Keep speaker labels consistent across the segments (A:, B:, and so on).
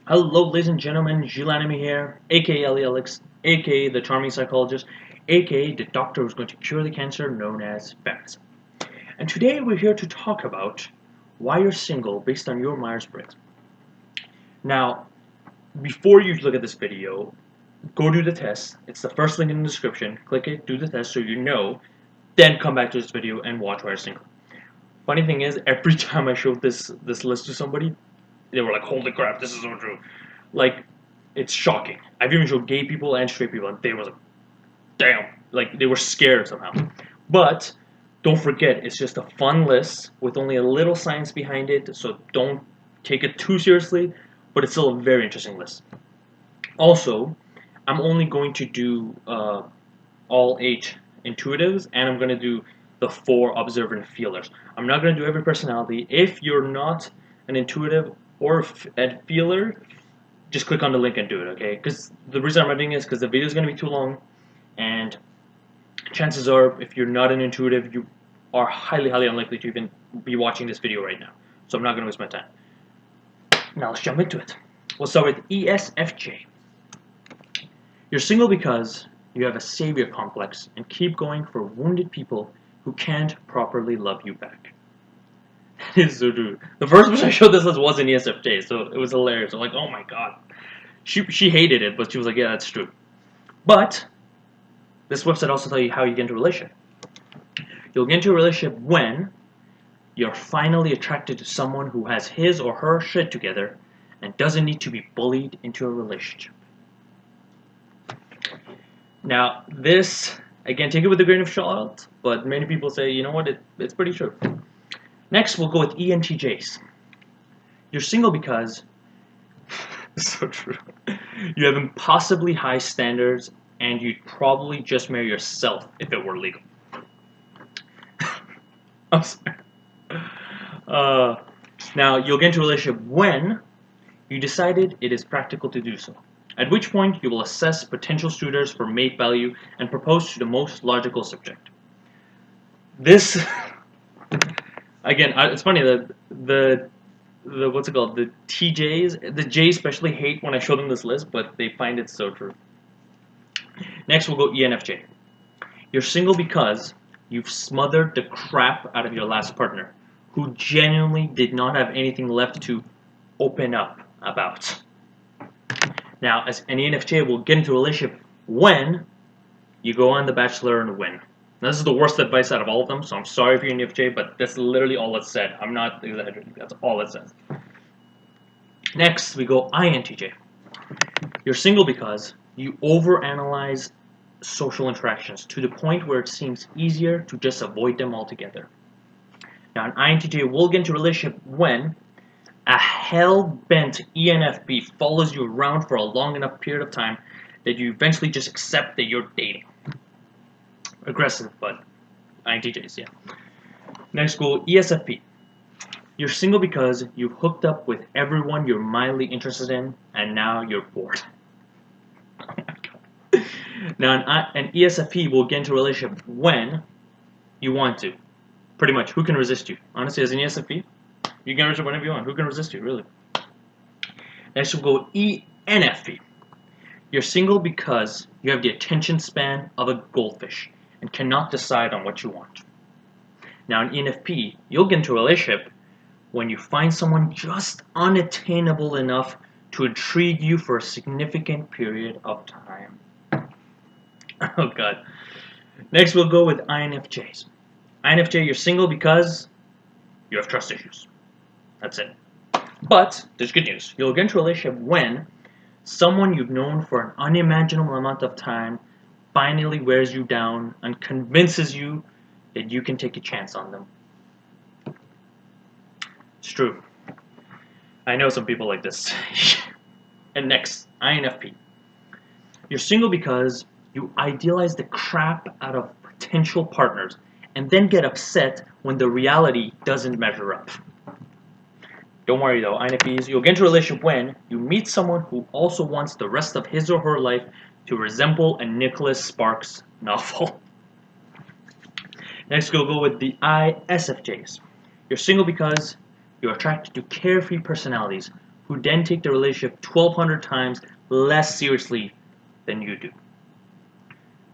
A: Hello, ladies and gentlemen, Jules Anime here, aka Alex, aka the charming psychologist, aka the doctor who's going to cure the cancer known as feminism. And today we're here to talk about why you're single based on your Myers Briggs. Now, before you look at this video, go do the test. It's the first link in the description. Click it, do the test so you know, then come back to this video and watch why you're single. Funny thing is, every time I showed this list to somebody, they were like, holy crap, this is so true. Like, it's shocking. I've even showed gay people and straight people, and they were like, damn. Like, they were scared somehow. But, don't forget, it's just a fun list with only a little science behind it, so don't take it too seriously, but it's still a very interesting list. Also, I'm only going to do all 8 intuitives, and I'm going to do the 4 observant feelers. I'm not going to do every personality. If you're not an intuitive or a feeler, just click on the link and do it, okay? Because the reason I'm doing this is because the video is going to be too long, and chances are, if you're not an intuitive, you are highly, highly unlikely to even be watching this video right now. So I'm not going to waste my time. Now let's jump into it. We'll start with ESFJ. You're single because you have a savior complex and keep going for wounded people who can't properly love you back. It's so true. The first person I showed this list was an ESFJ, so it was hilarious. I'm like, oh my god. She hated it, but she was like, yeah, that's true. But this website also tells you how you get into a relationship. You'll get into a relationship when you're finally attracted to someone who has his or her shit together and doesn't need to be bullied into a relationship. Now, this, again, take it with a grain of salt, but many people say, you know what, it's pretty true. Next, we'll go with ENTJs. You're single because, so true, you have impossibly high standards and you'd probably just marry yourself if it were legal. I'm sorry. Now, you'll get into a relationship when you decided it is practical to do so, at which point you will assess potential suitors for mate value and propose to the most logical subject. This, again, it's funny that the what's it called? The TJs, the J's especially hate when I show them this list, but they find it so true. Next, we'll go ENFJ. You're single because you've smothered the crap out of your last partner, who genuinely did not have anything left to open up about. Now, as an ENFJ, will get into a relationship when you go on The Bachelor and win. Now, this is the worst advice out of all of them, so I'm sorry if you're an ENFJ, but that's literally all it said. I'm not exaggerating. That's all it says. Next, we go INTJ. You're single because you overanalyze social interactions to the point where it seems easier to just avoid them altogether. Now, an INTJ will get into a relationship when a hell-bent ENFP follows you around for a long enough period of time that you eventually just accept that you're dating. Aggressive, but INTJs, yeah. Next, go ESFP. You're single because you've hooked up with everyone you're mildly interested in, and now you're bored. Oh my god. Now, an ESFP will get into a relationship when you want to. Pretty much, who can resist you? Honestly, as an ESFP, you can resist whenever you want. Who can resist you, really? Next, we'll go ENFP. You're single because you have the attention span of a goldfish and cannot decide on what you want. Now, an ENFP, you'll get into a relationship when you find someone just unattainable enough to intrigue you for a significant period of time. Oh god. Next, we'll go with INFJs. INFJ, you're single because you have trust issues. That's it. But there's good news. You'll get into a relationship when someone you've known for an unimaginable amount of time finally wears you down and convinces you that you can take a chance on them. It's true. I know some people like this. And next, INFP. You're single because you idealize the crap out of potential partners and then get upset when the reality doesn't measure up. Don't worry though, INFPs, you'll get into a relationship when you meet someone who also wants the rest of his or her life to resemble a Nicholas Sparks novel. Next, we'll go with the ISFJs. You're single because you're attracted to carefree personalities who then take the relationship 1,200 times less seriously than you do.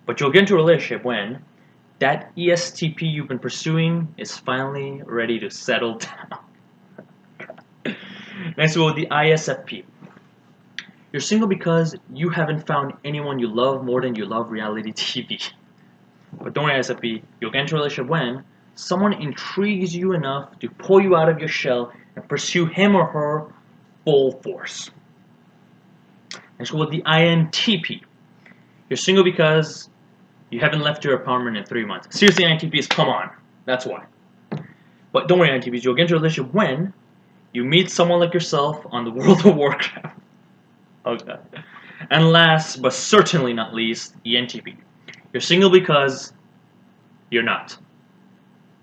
A: But you'll get into a relationship when that ESTP you've been pursuing is finally ready to settle down. Next, we'll go with the ISFP. You're single because you haven't found anyone you love more than you love reality TV. But don't worry, ISFP, you'll get into a relationship when someone intrigues you enough to pull you out of your shell and pursue him or her full force. Next, we'll go with the INTP. You're single because you haven't left your apartment in 3 months. Seriously, INTPs, come on. That's why. But don't worry, INTPs, you'll get into a relationship when you meet someone like yourself on the World of Warcraft. Oh god. And last, but certainly not least, ENTP. You're single because you're not.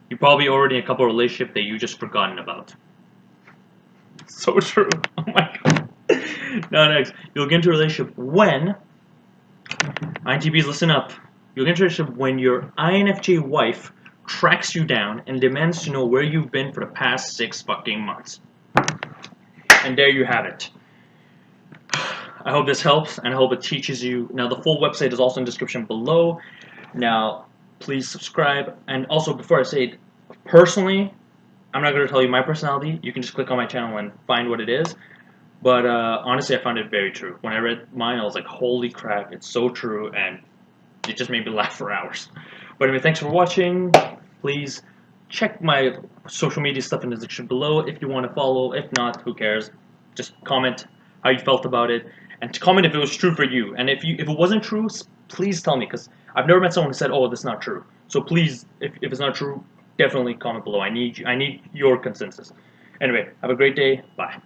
A: You're probably already in a couple of relationships that you just forgotten about. So true. Oh my god. Now next, you'll get into a relationship when INTPs, listen up. You'll get into a relationship when your INFJ wife tracks you down and demands to know where you've been for the past 6 fucking months. And there you have it. I hope this helps, and I hope it teaches you. Now, the full website is also in the description below. Now, please subscribe. And also, before I say it, personally, I'm not going to tell you my personality. You can just click on my channel and find what it is. But honestly, I found it very true. When I read mine, I was like, holy crap, it's so true, and it just made me laugh for hours. But anyway, thanks for watching. Please check my social media stuff in the description below if you want to follow. If not, who cares? Just comment how you felt about it, and to comment if it was true for you. And if it wasn't true, please tell me, because I've never met someone who said, "Oh, that's not true." So please, if it's not true, definitely comment below. I need your consensus. Anyway, have a great day. Bye.